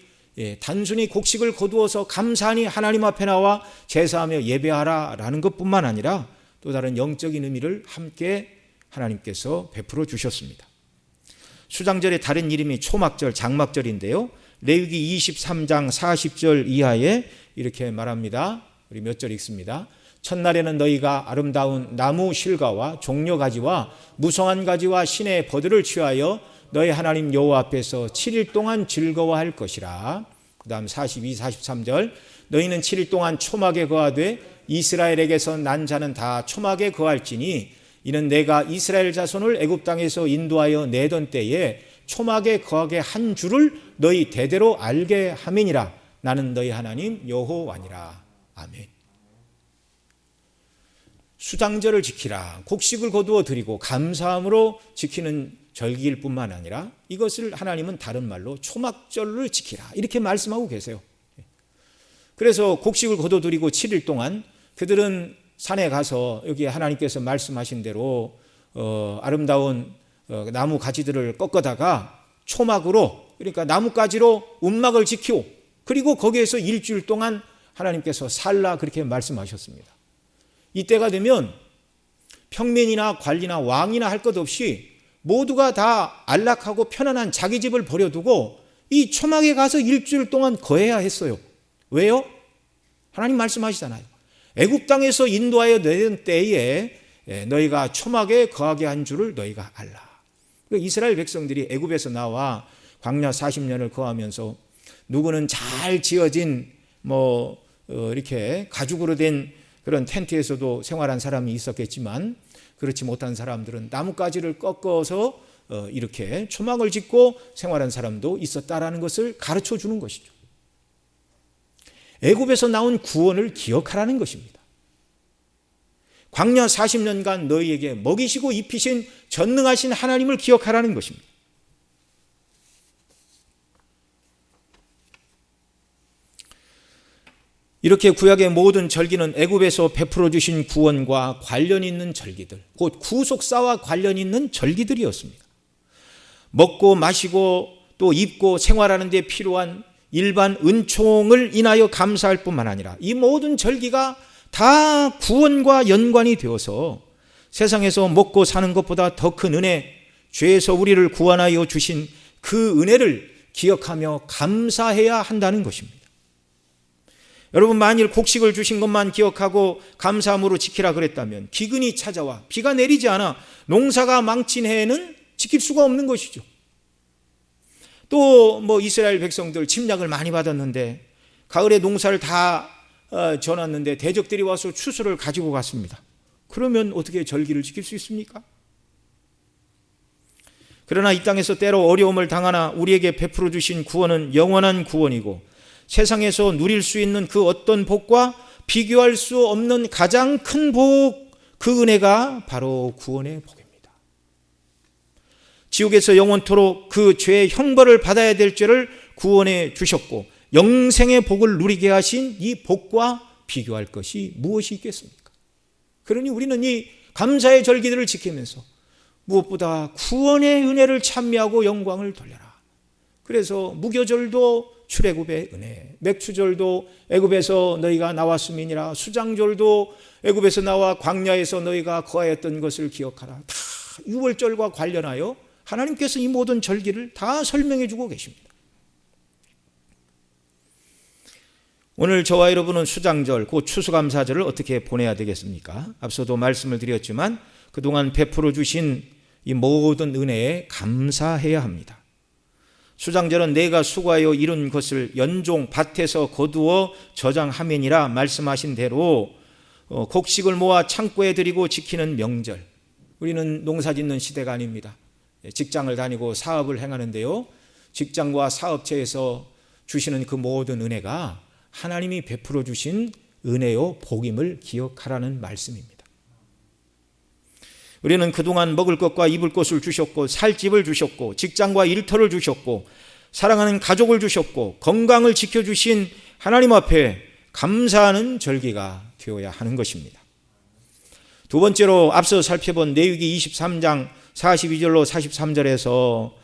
단순히 곡식을 거두어서 감사하니 하나님 앞에 나와 제사하며 예배하라라는 것뿐만 아니라 또 다른 영적인 의미를 함께 하나님께서 베풀어 주셨습니다. 수장절의 다른 이름이 초막절, 장막절인데요. 레위기 23장 40절 이하에 이렇게 말합니다. 우리 몇 절 읽습니다. 첫날에는 너희가 아름다운 나무 실과와 종려가지와 무성한 가지와 신의 버들을 취하여 너희 하나님 여호와 앞에서 7일 동안 즐거워할 것이라. 그 다음 42, 43절 너희는 7일 동안 초막에 거하되 이스라엘에게서 난 자는 다 초막에 거할지니 이는 내가 이스라엘 자손을 애굽 땅에서 인도하여 내던 때에 초막에 거하게 한 줄을 너희 대대로 알게 함이니라. 나는 너희 하나님 여호와니라. 아멘. 수장절을 지키라. 곡식을 거두어 드리고 감사함으로 지키는 절기일 뿐만 아니라 이것을 하나님은 다른 말로 초막절을 지키라. 이렇게 말씀하고 계세요. 그래서 곡식을 거두어 드리고 7일 동안 그들은 산에 가서 여기 하나님께서 말씀하신 대로 아름다운 나무 가지들을 꺾어다가 초막으로, 그러니까 나뭇가지로 움막을 지키고 그리고 거기에서 일주일 동안 하나님께서 살라 그렇게 말씀하셨습니다. 이때가 되면 평민이나 관리나 왕이나 할 것 없이 모두가 다 안락하고 편안한 자기 집을 버려두고 이 초막에 가서 일주일 동안 거해야 했어요. 왜요? 하나님 말씀하시잖아요. 애굽 땅에서 인도하여 내던 때에 너희가 초막에 거하게 한 줄을 너희가 알라. 이스라엘 백성들이 애굽에서 나와 광야 40년을 거하면서 누구는 잘 지어진 이렇게 가죽으로 된 그런 텐트에서도 생활한 사람이 있었겠지만 그렇지 못한 사람들은 나뭇가지를 꺾어서 이렇게 초막을 짓고 생활한 사람도 있었다라는 것을 가르쳐 주는 것이죠. 애굽에서 나온 구원을 기억하라는 것입니다. 광야 40년간 너희에게 먹이시고 입히신 전능하신 하나님을 기억하라는 것입니다. 이렇게 구약의 모든 절기는 애굽에서 베풀어 주신 구원과 관련 있는 절기들, 곧 구속사와 관련 있는 절기들이었습니다. 먹고 마시고 또 입고 생활하는 데 필요한 일반 은총을 인하여 감사할 뿐만 아니라 이 모든 절기가 다 구원과 연관이 되어서 세상에서 먹고 사는 것보다 더 큰 은혜, 죄에서 우리를 구원하여 주신 그 은혜를 기억하며 감사해야 한다는 것입니다. 여러분, 만일 곡식을 주신 것만 기억하고 감사함으로 지키라 그랬다면 기근이 찾아와 비가 내리지 않아 농사가 망친 해에는 지킬 수가 없는 것이죠. 또 이스라엘 백성들 침략을 많이 받았는데 가을에 농사를 다 져놨는데 대적들이 와서 추수를 가지고 갔습니다. 그러면 어떻게 절기를 지킬 수 있습니까? 그러나 이 땅에서 때로 어려움을 당하나 우리에게 베풀어 주신 구원은 영원한 구원이고 세상에서 누릴 수 있는 그 어떤 복과 비교할 수 없는 가장 큰 복, 그 은혜가 바로 구원의 복입니다. 지옥에서 영원토록 그 죄의 형벌을 받아야 될 죄를 구원해 주셨고 영생의 복을 누리게 하신 이 복과 비교할 것이 무엇이 있겠습니까? 그러니 우리는 이 감사의 절기들을 지키면서 무엇보다 구원의 은혜를 찬미하고 영광을 돌려라. 그래서 무교절도 출애굽의 은혜, 맥추절도 애굽에서 너희가 나왔음이니라, 수장절도 애굽에서 나와 광야에서 너희가 거하였던 것을 기억하라. 다 유월절과 관련하여 하나님께서 이 모든 절기를 다 설명해 주고 계십니다. 오늘 저와 여러분은 수장절, 곧 추수감사절을 어떻게 보내야 되겠습니까? 앞서도 말씀을 드렸지만 그동안 베풀어 주신 이 모든 은혜에 감사해야 합니다. 수장절은 내가 수고하여 이룬 것을 연종 밭에서 거두어 저장하면이라 말씀하신 대로 곡식을 모아 창고에 들이고 지키는 명절. 우리는 농사짓는 시대가 아닙니다. 직장을 다니고 사업을 행하는데요, 직장과 사업체에서 주시는 그 모든 은혜가 하나님이 베풀어 주신 은혜요 복임을 기억하라는 말씀입니다. 우리는 그동안 먹을 것과 입을 것을 주셨고 살 집을 주셨고 직장과 일터를 주셨고 사랑하는 가족을 주셨고 건강을 지켜주신 하나님 앞에 감사하는 절기가 되어야 하는 것입니다. 두 번째로 앞서 살펴본 레위기 23장 42절로 43절에서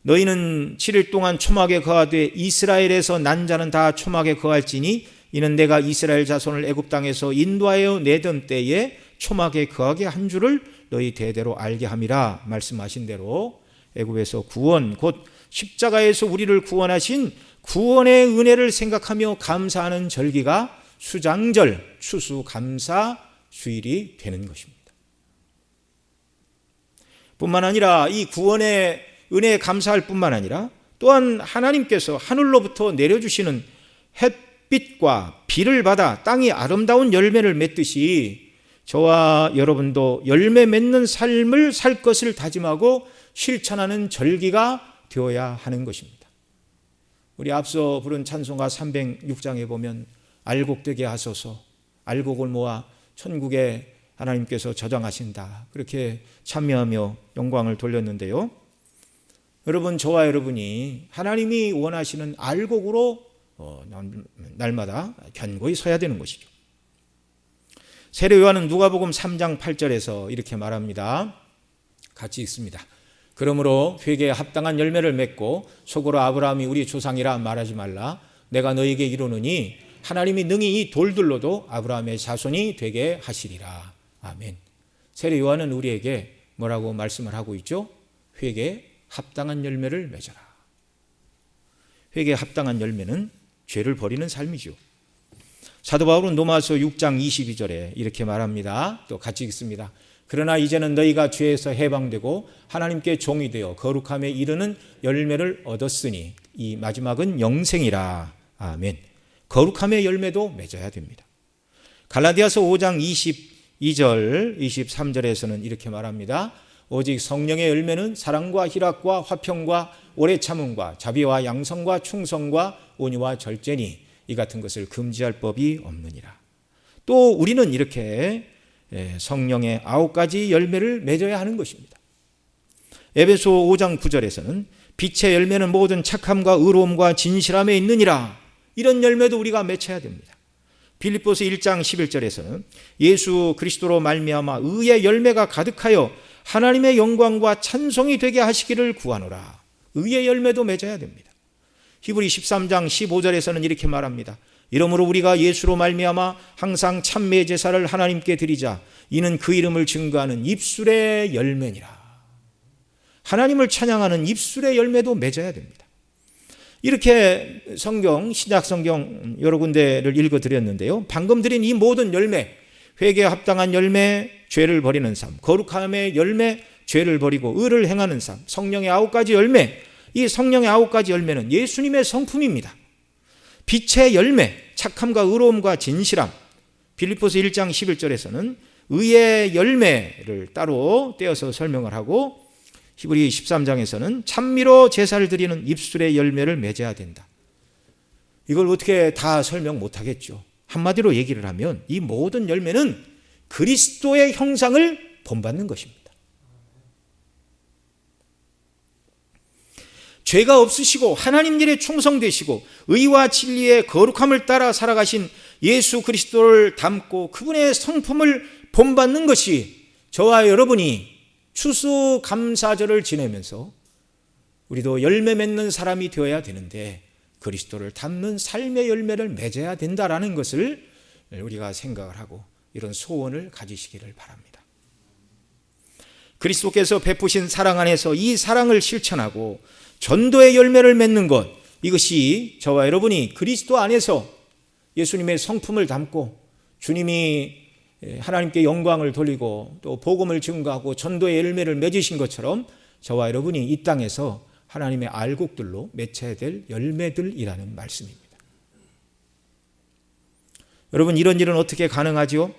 너희는 7일 동안 초막에 거하되 이스라엘에서 난 자는 다 초막에 거할지니 이는 내가 이스라엘 자손을 애굽 땅에서 인도하여 내던 때에 초막에 거하게 한 줄을 너희 대대로 알게 함이라 말씀하신 대로 애굽에서 구원, 곧 십자가에서 우리를 구원하신 구원의 은혜를 생각하며 감사하는 절기가 수장절, 추수감사 주일이 되는 것입니다. 뿐만 아니라 이 구원의 은혜에 감사할 뿐만 아니라 또한 하나님께서 하늘로부터 내려주시는 햇빛과 비를 받아 땅이 아름다운 열매를 맺듯이 저와 여러분도 열매 맺는 삶을 살 것을 다짐하고 실천하는 절기가 되어야 하는 것입니다. 우리 앞서 부른 찬송가 306장에 보면 알곡되게 하소서, 알곡을 모아 천국에 하나님께서 저장하신다, 그렇게 참여하며 영광을 돌렸는데요, 여러분, 저와 여러분이 하나님이 원하시는 알곡으로 날마다 견고히 서야 되는 것이죠. 세례 요한은 누가복음 3장 8절에서 이렇게 말합니다. 같이 읽습니다. 그러므로 회개에 합당한 열매를 맺고 속으로 아브라함이 우리 조상이라 말하지 말라. 내가 너에게 이르노니 하나님이 능히 이 돌들로도 아브라함의 자손이 되게 하시리라. 아멘. 세례 요한은 우리에게 뭐라고 말씀을 하고 있죠? 회개에 합당한 열매를 맺어라. 회개에 합당한 열매는 죄를 버리는 삶이죠. 사도 바울은 로마서 6장 22절에 이렇게 말합니다. 또 같이 읽습니다. 그러나 이제는 너희가 죄에서 해방되고 하나님께 종이 되어 거룩함에 이르는 열매를 얻었으니 이 마지막은 영생이라. 아멘. 거룩함의 열매도 맺어야 됩니다. 갈라디아서 5장 22절 23절에서는 이렇게 말합니다. 오직 성령의 열매는 사랑과 희락과 화평과 오래 참음과 자비와 양성과 충성과 온유와 절제니 이 같은 것을 금지할 법이 없느니라. 또 우리는 이렇게 성령의 9가지 열매를 맺어야 하는 것입니다. 에베소 5장 9절에서는 빛의 열매는 모든 착함과 의로움과 진실함에 있느니라. 이런 열매도 우리가 맺어야 됩니다. 빌립보서 1장 11절에서는 예수 그리스도로 말미암아 의의 열매가 가득하여 하나님의 영광과 찬송이 되게 하시기를 구하노라. 의의 열매도 맺어야 됩니다. 히브리 13장 15절에서는 이렇게 말합니다. 이러므로 우리가 예수로 말미암아 항상 참매 제사를 하나님께 드리자. 이는 그 이름을 증거하는 입술의 열매니라. 하나님을 찬양하는 입술의 열매도 맺어야 됩니다. 이렇게 신약 성경 여러 군데를 읽어드렸는데요. 방금 드린 이 모든 열매, 회개에 합당한 열매, 죄를 버리는 삶, 거룩함의 열매, 죄를 버리고 의를 행하는 삶, 성령의 9가지 열매, 이 성령의 9가지 열매는 예수님의 성품입니다. 빛의 열매, 착함과 의로움과 진실함, 빌립보서 1장 11절에서는 의의 열매를 따로 떼어서 설명을 하고, 히브리 13장에서는 찬미로 제사를 드리는 입술의 열매를 맺어야 된다. 이걸 어떻게 다 설명 못하겠죠. 한마디로 얘기를 하면 이 모든 열매는 그리스도의 형상을 본받는 것입니다. 죄가 없으시고 하나님 일에 충성되시고 의와 진리의 거룩함을 따라 살아가신 예수 그리스도를 닮고 그분의 성품을 본받는 것이 저와 여러분이 추수감사절을 지내면서 우리도 열매 맺는 사람이 되어야 되는데 그리스도를 닮는 삶의 열매를 맺어야 된다라는 것을 우리가 생각을 하고 이런 소원을 가지시기를 바랍니다. 그리스도께서 베푸신 사랑 안에서 이 사랑을 실천하고 전도의 열매를 맺는 것, 이것이 저와 여러분이 그리스도 안에서 예수님의 성품을 담고 주님이 하나님께 영광을 돌리고 또 복음을 증거하고 전도의 열매를 맺으신 것처럼 저와 여러분이 이 땅에서 하나님의 알곡들로 맺혀야 될 열매들이라는 말씀입니다. 여러분, 이런 일은 어떻게 가능하죠?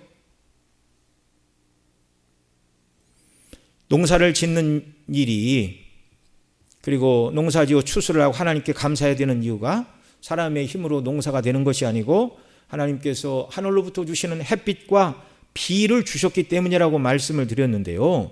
농사를 짓는 일이, 그리고 농사지어 추수를 하고 하나님께 감사해야 되는 이유가 사람의 힘으로 농사가 되는 것이 아니고 하나님께서 하늘로부터 주시는 햇빛과 비를 주셨기 때문이라고 말씀을 드렸는데요.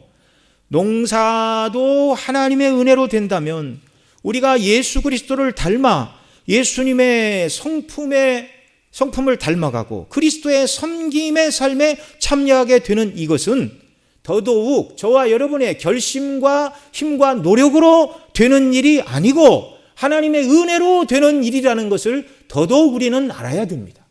농사도 하나님의 은혜로 된다면 우리가 예수 그리스도를 닮아 예수님의 성품을 닮아가고 그리스도의 섬김의 삶에 참여하게 되는 이것은 더더욱 저와 여러분의 결심과 힘과 노력으로 되는 일이 아니고 하나님의 은혜로 되는 일이라는 것을 더더욱 우리는 알아야 됩니다.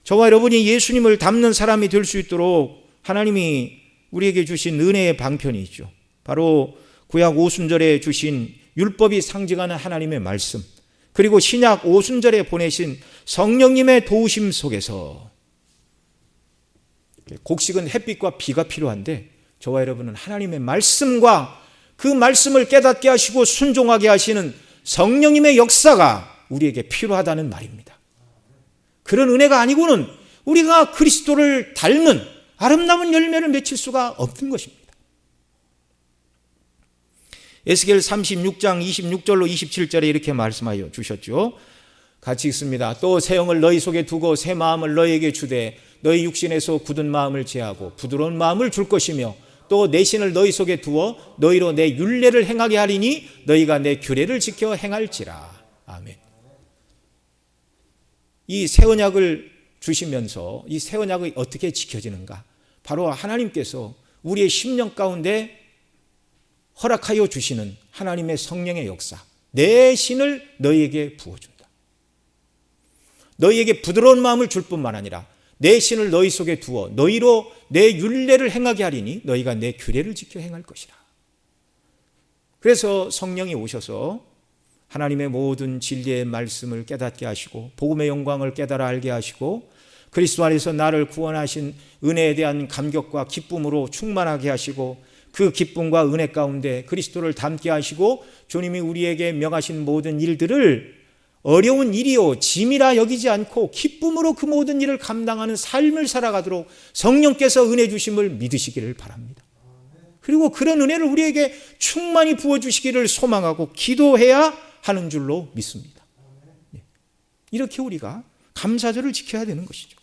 저와 여러분이 예수님을 닮는 사람이 될 수 있도록 하나님이 우리에게 주신 은혜의 방편이 있죠. 바로 구약 오순절에 주신 율법이 상징하는 하나님의 말씀, 그리고 신약 오순절에 보내신 성령님의 도우심 속에서 곡식은 햇빛과 비가 필요한데 저와 여러분은 하나님의 말씀과 그 말씀을 깨닫게 하시고 순종하게 하시는 성령님의 역사가 우리에게 필요하다는 말입니다. 그런 은혜가 아니고는 우리가 그리스도를 닮는 아름다운 열매를 맺힐 수가 없는 것입니다. 에스겔 36장 26절로 27절에 이렇게 말씀하여 주셨죠. 같이 읽습니다. 또 새 영을 너희 속에 두고 새 마음을 너희에게 주되 너희 육신에서 굳은 마음을 제하고 부드러운 마음을 줄 것이며 또 내 신을 너희 속에 두어 너희로 내 율례를 행하게 하리니 너희가 내 규례를 지켜 행할지라. 아멘. 이 새 언약을 주시면서 이 새 언약이 어떻게 지켜지는가? 바로 하나님께서 우리의 심령 가운데 허락하여 주시는 하나님의 성령의 역사, 내 신을 너희에게 부어준다. 너희에게 부드러운 마음을 줄 뿐만 아니라 내 신을 너희 속에 두어 너희로 내 율례를 행하게 하리니 너희가 내 규례를 지켜 행할 것이라. 그래서 성령이 오셔서 하나님의 모든 진리의 말씀을 깨닫게 하시고 복음의 영광을 깨달아 알게 하시고 그리스도 안에서 나를 구원하신 은혜에 대한 감격과 기쁨으로 충만하게 하시고 그 기쁨과 은혜 가운데 그리스도를 닮게 하시고 주님이 우리에게 명하신 모든 일들을 어려운 일이요 짐이라 여기지 않고 기쁨으로 그 모든 일을 감당하는 삶을 살아가도록 성령께서 은혜 주심을 믿으시기를 바랍니다. 그리고 그런 은혜를 우리에게 충만히 부어주시기를 소망하고 기도해야 하는 줄로 믿습니다. 이렇게 우리가 감사절을 지켜야 되는 것이죠.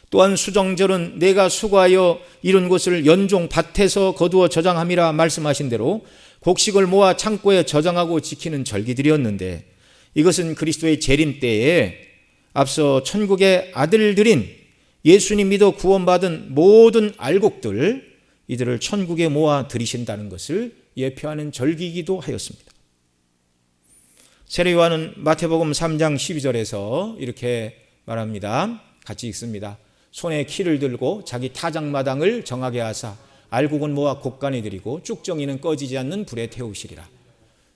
또한 수정절은 내가 수고하여 이룬 것을 연종 밭에서 거두어 저장함이라 말씀하신 대로 곡식을 모아 창고에 저장하고 지키는 절기들이었는데 이것은 그리스도의 재림 때에 앞서 천국의 아들들인 예수님 믿어 구원받은 모든 알곡들 이들을 천국에 모아 들이신다는 것을 예표하는 절기이기도 하였습니다. 세례요한은 마태복음 3장 12절에서 이렇게 말합니다. 같이 읽습니다. 손에 키를 들고 자기 타작마당을 정하게 하사 알곡은 모아 곡간에 드리고 쭉정이는 꺼지지 않는 불에 태우시리라.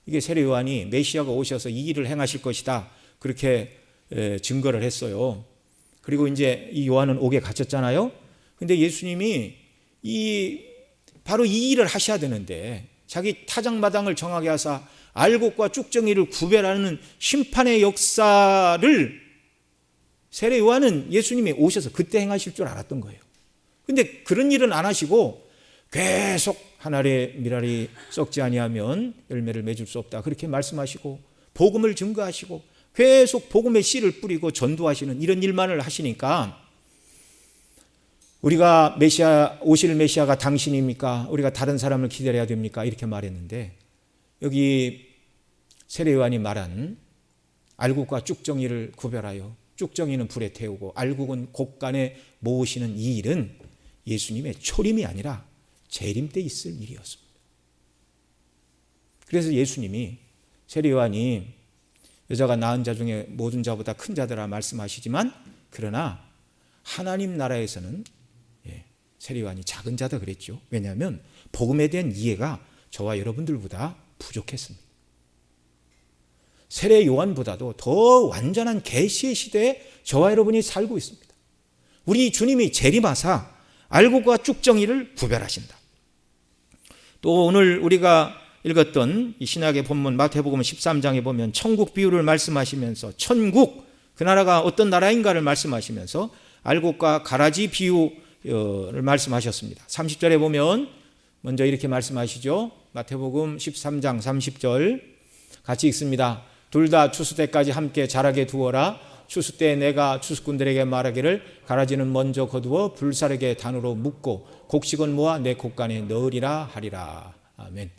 이게 세례 요한이 메시아가 오셔서 이 일을 행하실 것이다, 그렇게 증거를 했어요. 그리고 이제 이 요한은 옥에 갇혔잖아요. 근데 예수님이 바로 이 일을 하셔야 되는데 자기 타작마당을 정하게 하사 알곡과 쭉정이를 구별하는 심판의 역사를 세례 요한은 예수님이 오셔서 그때 행하실 줄 알았던 거예요. 근데 그런 일은 안 하시고 계속 한 알의 밀알이 썩지 아니하면 열매를 맺을 수 없다, 그렇게 말씀하시고 복음을 증거하시고 계속 복음의 씨를 뿌리고 전도하시는 이런 일만을 하시니까 우리가 오실 메시아가 당신입니까? 우리가 다른 사람을 기다려야 됩니까? 이렇게 말했는데 여기 세례 요한이 말한 알곡과 쭉정이를 구별하여 쭉정이는 불에 태우고 알곡은 곡간에 모으시는 이 일은 예수님의 초림이 아니라 재림 때 있을 일이었습니다. 그래서 예수님이 세례 요한이 여자가 낳은 자 중에 모든 자보다 큰 자들아 말씀하시지만 그러나 하나님 나라에서는 세례 요한이 작은 자다 그랬죠. 왜냐하면 복음에 대한 이해가 저와 여러분들보다 부족했습니다. 세례 요한보다도 더 완전한 계시의 시대에 저와 여러분이 살고 있습니다. 우리 주님이 재림하사 알곡과 쭉정이를 구별하신다. 또 오늘 우리가 읽었던 이 신약의 본문 마태복음 13장에 보면 천국 비유를 말씀하시면서 천국, 그 나라가 어떤 나라인가를 말씀하시면서 알곡과 가라지 비유를 말씀하셨습니다. 30절에 보면 먼저 이렇게 말씀하시죠. 마태복음 13장 30절 같이 읽습니다. 둘 다 추수 때까지 함께 자라게 두어라. 추수 때 내가 추수꾼들에게 말하기를 가라지는 먼저 거두어 불사르게 단으로 묶고 곡식은 모아 내 곡간에 넣으리라 하리라. 아멘.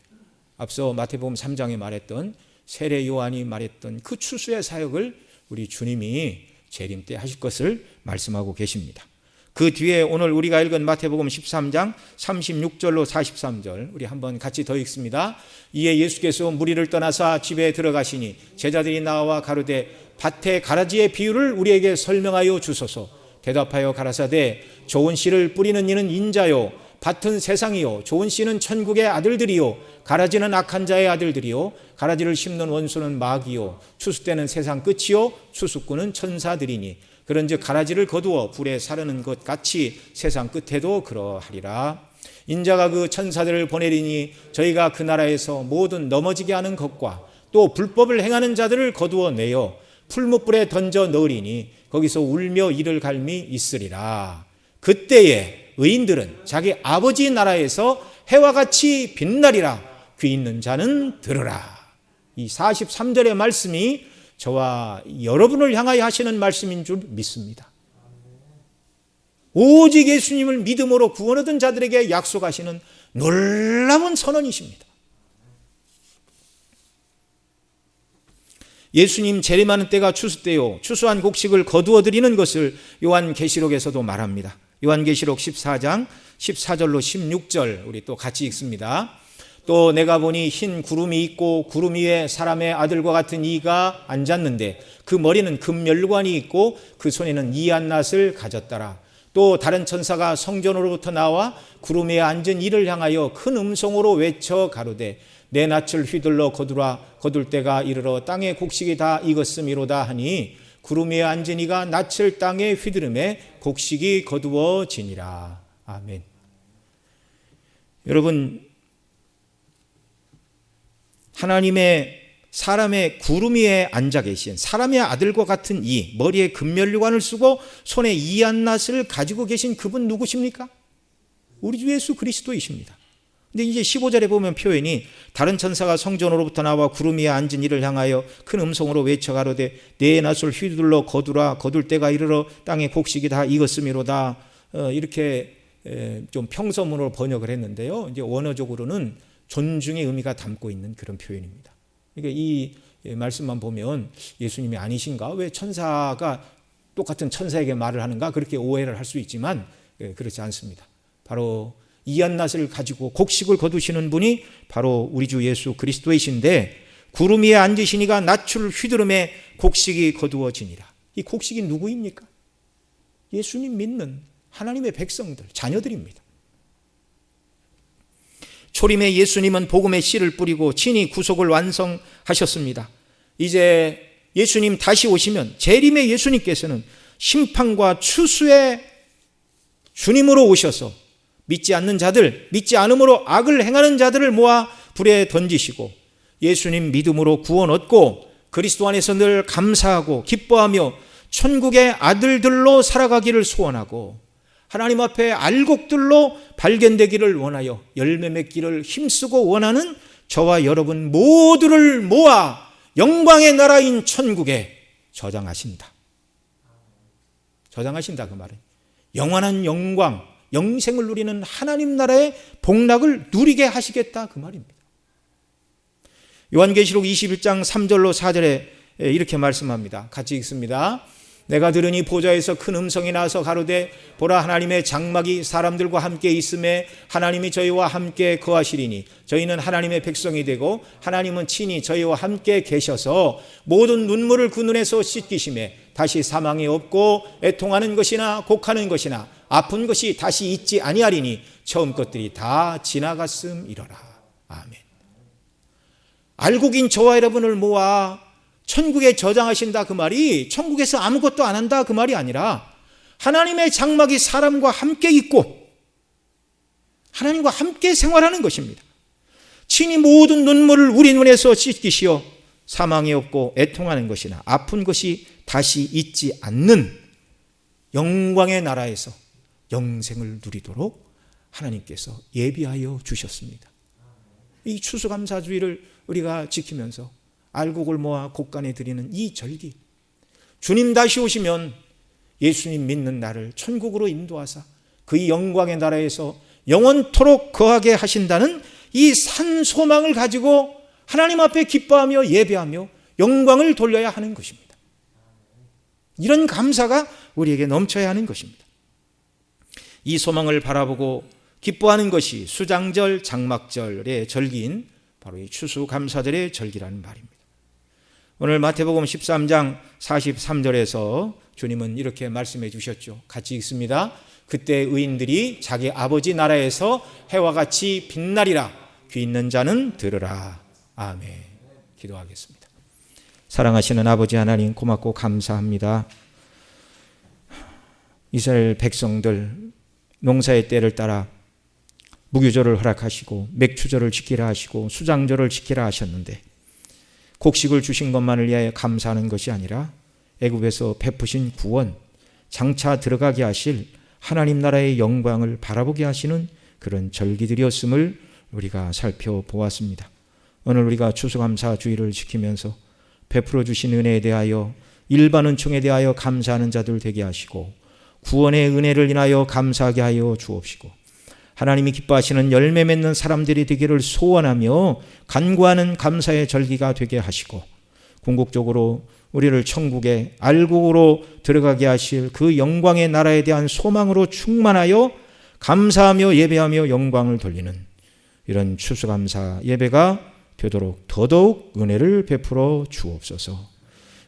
앞서 마태복음 3장에 말했던 세례 요한이 말했던 그 추수의 사역을 우리 주님이 재림 때 하실 것을 말씀하고 계십니다. 그 뒤에 오늘 우리가 읽은 마태복음 13장 36절로 43절 우리 한번 같이 더 읽습니다. 이에 예수께서 무리를 떠나사 집에 들어가시니 제자들이 나와 가로되 밭의 가라지의 비유를 우리에게 설명하여 주소서. 대답하여 가라사대 좋은 씨를 뿌리는 이는 인자요 밭은 세상이요 좋은 씨는 천국의 아들들이요 가라지는 악한 자의 아들들이요 가라지를 심는 원수는 마귀요 추수 때는 세상 끝이요 추수꾼은 천사들이니 그런즉 가라지를 거두어 불에 사르는 것 같이 세상 끝에도 그러하리라. 인자가 그 천사들을 보내리니 저희가 그 나라에서 모든 넘어지게 하는 것과 또 불법을 행하는 자들을 거두어 내어 풀무불에 던져 넣으리니 거기서 울며 이를 갈미 있으리라. 그때에 의인들은 자기 아버지 나라에서 해와 같이 빛나리라. 귀 있는 자는 들으라. 이 43절의 말씀이 저와 여러분을 향하여 하시는 말씀인 줄 믿습니다. 오직 예수님을 믿음으로 구원 얻은 자들에게 약속하시는 놀라운 선언이십니다. 예수님 재림하는 때가 추수 때요 추수한 곡식을 거두어 드리는 것을 요한계시록에서도 말합니다. 요한계시록 14장 14절로 16절 우리 또 같이 읽습니다. 또 내가 보니 흰 구름이 있고 구름 위에 사람의 아들과 같은 이가 앉았는데 그 머리는 금면류관이 있고 그 손에는 이한낫을 가졌더라. 또 다른 천사가 성전으로부터 나와 구름 위에 앉은 이를 향하여 큰 음성으로 외쳐 가로되 내 낯을 휘둘러 거두라. 거둘 때가 이르러 땅의 곡식이 다 익었음이로다 하니 구름 위에 앉은 이가 낯을 땅에 휘두르매 곡식이 거두어지니라. 아멘. 여러분, 하나님의 사람의 구름 위에 앉아 계신 사람의 아들과 같은 이 머리에 금면류관을 쓰고 손에 이한낫을 가지고 계신 그분 누구십니까? 우리 주 예수 그리스도이십니다. 근데 이제 15절에 보면 표현이 다른 천사가 성전으로부터 나와 구름 위에 앉은 이를 향하여 큰 음성으로 외쳐 가로되 내 낯을 휘둘러 거두라. 거둘 때가 이르러 땅의 곡식이 다 익었음이로다. 이렇게 좀 평서문으로 번역을 했는데요. 이제 원어적으로는 존중의 의미가 담고 있는 그런 표현입니다. 그러니까 이 말씀만 보면 예수님이 아니신가? 왜 천사가 똑같은 천사에게 말을 하는가? 그렇게 오해를 할 수 있지만 그렇지 않습니다. 바로 이한낫을 가지고 곡식을 거두시는 분이 바로 우리 주 예수 그리스도이신데 구름 위에 앉으시니가 낯을 휘두르매 곡식이 거두어지니라. 이 곡식이 누구입니까? 예수님 믿는 하나님의 백성들, 자녀들입니다. 소림의 예수님은 복음의 씨를 뿌리고 친히 구속을 완성하셨습니다. 이제 예수님 다시 오시면 재림의 예수님께서는 심판과 추수의 주님으로 오셔서 믿지 않는 자들, 믿지 않음으로 악을 행하는 자들을 모아 불에 던지시고 예수님 믿음으로 구원 얻고 그리스도 안에서 늘 감사하고 기뻐하며 천국의 아들들로 살아가기를 소원하고 하나님 앞에 알곡들로 발견되기를 원하여 열매 맺기를 힘쓰고 원하는 저와 여러분 모두를 모아 영광의 나라인 천국에 저장하신다. 저장하신다 그 말은 영원한 영광, 영생을 누리는 하나님 나라의 복락을 누리게 하시겠다 그 말입니다. 요한계시록 21장 3절로 4절에 이렇게 말씀합니다. 같이 읽습니다. 내가 들으니 보좌에서 큰 음성이 나서 가로되 보라 하나님의 장막이 사람들과 함께 있음에 하나님이 저희와 함께 거하시리니 저희는 하나님의 백성이 되고 하나님은 친히 저희와 함께 계셔서 모든 눈물을 그 눈에서 씻기심에 다시 사망이 없고 애통하는 것이나 곡하는 것이나 아픈 것이 다시 있지 아니하리니 처음 것들이 다 지나갔음이러라. 아멘. 알곡인 저와 여러분을 모아 천국에 저장하신다 그 말이 천국에서 아무것도 안 한다 그 말이 아니라 하나님의 장막이 사람과 함께 있고 하나님과 함께 생활하는 것입니다. 친히 모든 눈물을 우리 눈에서 씻기시어 사망이 없고 애통하는 것이나 아픈 것이 다시 있지 않는 영광의 나라에서 영생을 누리도록 하나님께서 예비하여 주셨습니다. 이 추수감사주의를 우리가 지키면서 알곡을 모아 곡간에 드리는 이 절기, 주님 다시 오시면 예수님 믿는 나를 천국으로 인도하사 그의 영광의 나라에서 영원토록 거하게 하신다는 이 산 소망을 가지고 하나님 앞에 기뻐하며 예배하며 영광을 돌려야 하는 것입니다. 이런 감사가 우리에게 넘쳐야 하는 것입니다. 이 소망을 바라보고 기뻐하는 것이 수장절, 장막절의 절기인 바로 이 추수감사절의 절기라는 말입니다. 오늘 마태복음 13장 43절에서 주님은 이렇게 말씀해 주셨죠. 같이 읽습니다. 그때 의인들이 자기 아버지 나라에서 해와 같이 빛나리라. 귀 있는 자는 들으라. 아멘. 기도하겠습니다. 사랑하시는 아버지 하나님 고맙고 감사합니다. 이스라엘 백성들 농사의 때를 따라 무교절을 허락하시고 맥추절을 지키라 하시고 수장절을 지키라 하셨는데 곡식을 주신 것만을 위하여 감사하는 것이 아니라 애굽에서 베푸신 구원, 장차 들어가게 하실 하나님 나라의 영광을 바라보게 하시는 그런 절기들이었음을 우리가 살펴보았습니다. 오늘 우리가 추수감사주의를 지키면서 베풀어 주신 은혜에 대하여 일반 은총에 대하여 감사하는 자들 되게 하시고 구원의 은혜를 인하여 감사하게 하여 주옵시고 하나님이 기뻐하시는 열매 맺는 사람들이 되기를 소원하며 간구하는 감사의 절기가 되게 하시고 궁극적으로 우리를 천국의 알곡으로 들어가게 하실 그 영광의 나라에 대한 소망으로 충만하여 감사하며 예배하며 영광을 돌리는 이런 추수감사 예배가 되도록 더더욱 은혜를 베풀어 주옵소서.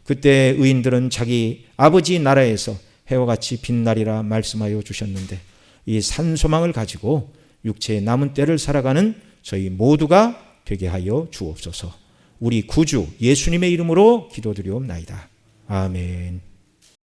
그때 의인들은 자기 아버지 나라에서 해와 같이 빛나리라 말씀하여 주셨는데 이 산소망을 가지고 육체의 남은 때를 살아가는 저희 모두가 되게 하여 주옵소서. 우리 구주 예수님의 이름으로 기도드리옵나이다. 아멘.